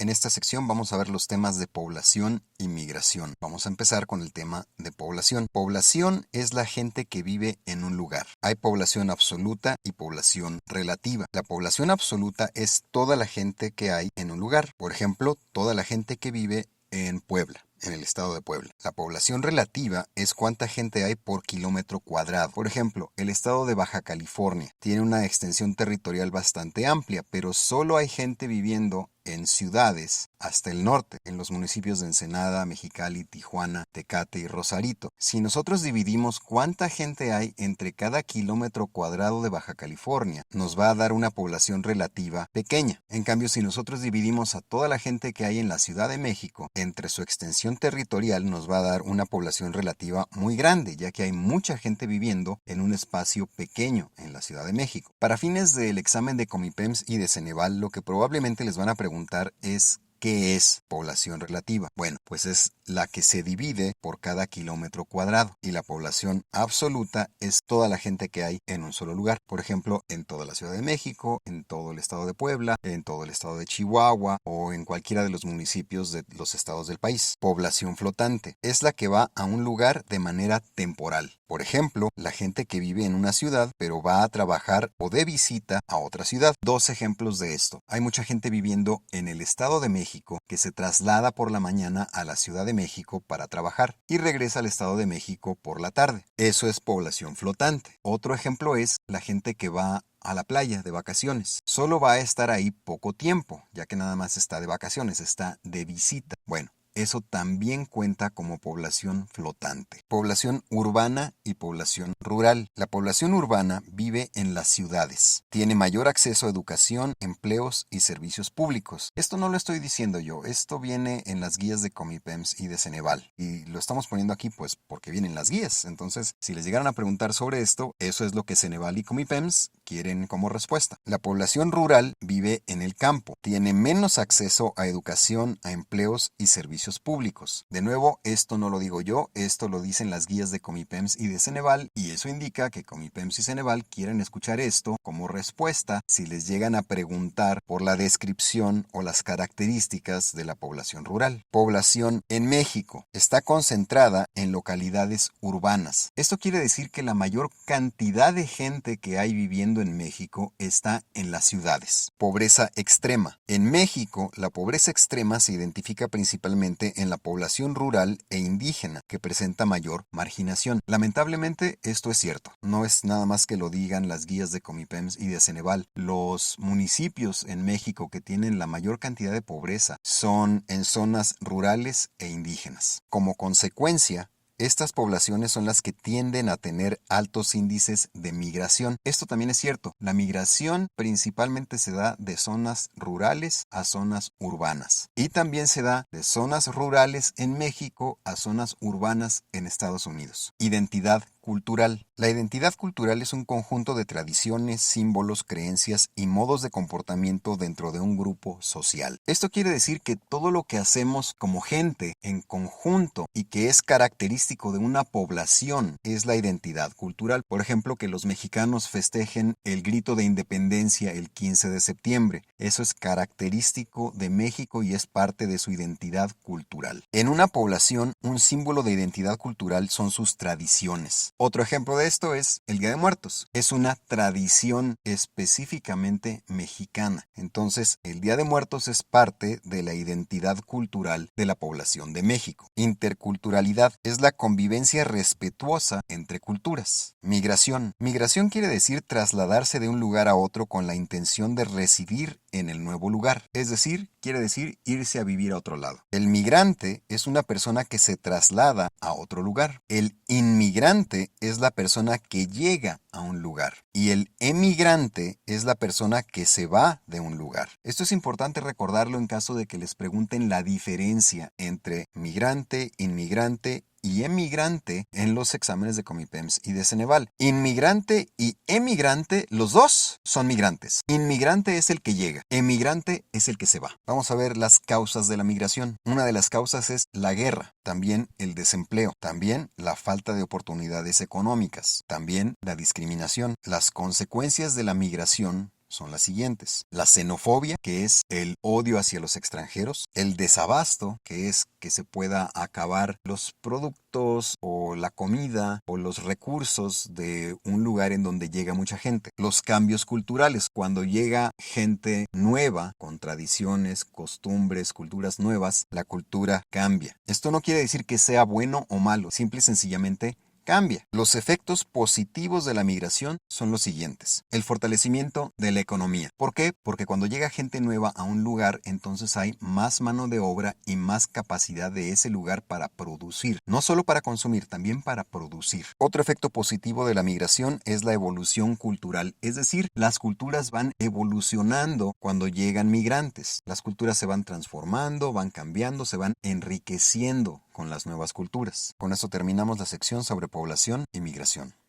En esta sección vamos a ver los temas de población y migración. Vamos a empezar con el tema de población. Población es la gente que vive en un lugar. Hay población absoluta y población relativa. La población absoluta es toda la gente que hay en un lugar. Por ejemplo, toda la gente que vive en Puebla, en el estado de Puebla. La población relativa es cuánta gente hay por kilómetro cuadrado. Por ejemplo, el estado de Baja California tiene una extensión territorial bastante amplia, pero solo hay gente viviendo en ciudades hasta el norte, en los municipios de Ensenada, Mexicali, Tijuana, Tecate y Rosarito. Si nosotros dividimos cuánta gente hay entre cada kilómetro cuadrado de Baja California, nos va a dar una población relativa pequeña. En cambio, si nosotros dividimos a toda la gente que hay en la Ciudad de México entre su extensión territorial, nos va a dar una población relativa muy grande, ya que hay mucha gente viviendo en un espacio pequeño en la Ciudad de México. Para fines del examen de Comipems y de Ceneval, lo que probablemente les van a preguntar es ¿qué es población relativa? Bueno, pues es la que se divide por cada kilómetro cuadrado, y la población absoluta es toda la gente que hay en un solo lugar. Por ejemplo, en toda la Ciudad de México, en todo el estado de Puebla, en todo el estado de Chihuahua o en cualquiera de los municipios de los estados del país. Población flotante es la que va a un lugar de manera temporal. Por ejemplo, la gente que vive en una ciudad pero va a trabajar o de visita a otra ciudad. Dos ejemplos de esto. Hay mucha gente viviendo en el estado de México que se traslada por la mañana a la Ciudad de México para trabajar y regresa al estado de México por la tarde. Eso es población flotante. Otro ejemplo es la gente que va a la playa de vacaciones. Solo va a estar ahí poco tiempo, ya que nada más está de vacaciones, está de visita. Bueno, eso también cuenta como población flotante. Población urbana y población rural. La población urbana vive en las ciudades. Tiene mayor acceso a educación, empleos y servicios públicos. Esto no lo estoy diciendo yo. Esto viene en las guías de Comipems y de Ceneval. Y lo estamos poniendo aquí pues porque vienen las guías. Entonces, si les llegaran a preguntar sobre esto, eso es lo que Ceneval y Comipems quieren como respuesta. La población rural vive en el campo. Tiene menos acceso a educación, a empleos y servicios públicos. De nuevo, esto no lo digo yo, esto lo dicen las guías de Comipems y de Ceneval, y eso indica que Comipems y Ceneval quieren escuchar esto como respuesta si les llegan a preguntar por la descripción o las características de la población rural. Población en México está concentrada en localidades urbanas. Esto quiere decir que la mayor cantidad de gente que hay viviendo en México está en las ciudades. Pobreza extrema. En México, la pobreza extrema se identifica principalmente en la población rural e indígena, que presenta mayor marginación. Lamentablemente, esto es cierto. No es nada más que lo digan las guías de Comipems y de Ceneval. Los municipios en México que tienen la mayor cantidad de pobreza son en zonas rurales e indígenas. Como consecuencia, estas poblaciones son las que tienden a tener altos índices de migración. Esto también es cierto. La migración principalmente se da de zonas rurales a zonas urbanas. Y también se da de zonas rurales en México a zonas urbanas en Estados Unidos. Identidad cultural. La identidad cultural es un conjunto de tradiciones, símbolos, creencias y modos de comportamiento dentro de un grupo social. Esto quiere decir que todo lo que hacemos como gente en conjunto y que es característico de una población es la identidad cultural. Por ejemplo, que los mexicanos festejen el grito de independencia el 15 de septiembre. Eso es característico de México y es parte de su identidad cultural. En una población, un símbolo de identidad cultural son sus tradiciones. Otro ejemplo de esto es el Día de Muertos. Es una tradición específicamente mexicana. Entonces, el Día de Muertos es parte de la identidad cultural de la población de México. Interculturalidad es la convivencia respetuosa entre culturas. Migración. Migración quiere decir trasladarse de un lugar a otro con la intención de residir en el nuevo lugar. Es decir, quiere decir irse a vivir a otro lado. El migrante es una persona que se traslada a otro lugar. El inmigrante es la persona que llega a un lugar. Y el emigrante es la persona que se va de un lugar. Esto es importante recordarlo en caso de que les pregunten la diferencia entre migrante, inmigrante y emigrante en los exámenes de Comipems y de Ceneval. Inmigrante y emigrante, los dos son migrantes. Inmigrante es el que llega, emigrante es el que se va. Vamos a ver las causas de la migración. Una de las causas es la guerra, también el desempleo, también la falta de oportunidades económicas, también la discriminación. Las consecuencias de la migración son las siguientes. La xenofobia, que es el odio hacia los extranjeros. El desabasto, que es que se pueda acabar los productos o la comida o los recursos de un lugar en donde llega mucha gente. Los cambios culturales, cuando llega gente nueva con tradiciones, costumbres, culturas nuevas, la cultura cambia. Esto no quiere decir que sea bueno o malo, simple y sencillamente cambia. Los efectos positivos de la migración son los siguientes. El fortalecimiento de la economía. ¿Por qué? Porque cuando llega gente nueva a un lugar, entonces hay más mano de obra y más capacidad de ese lugar para producir. No solo para consumir, también para producir. Otro efecto positivo de la migración es la evolución cultural. Es decir, las culturas van evolucionando cuando llegan migrantes. Las culturas se van transformando, van cambiando, se van enriqueciendo con las nuevas culturas. Con esto terminamos la sección sobre población y migración.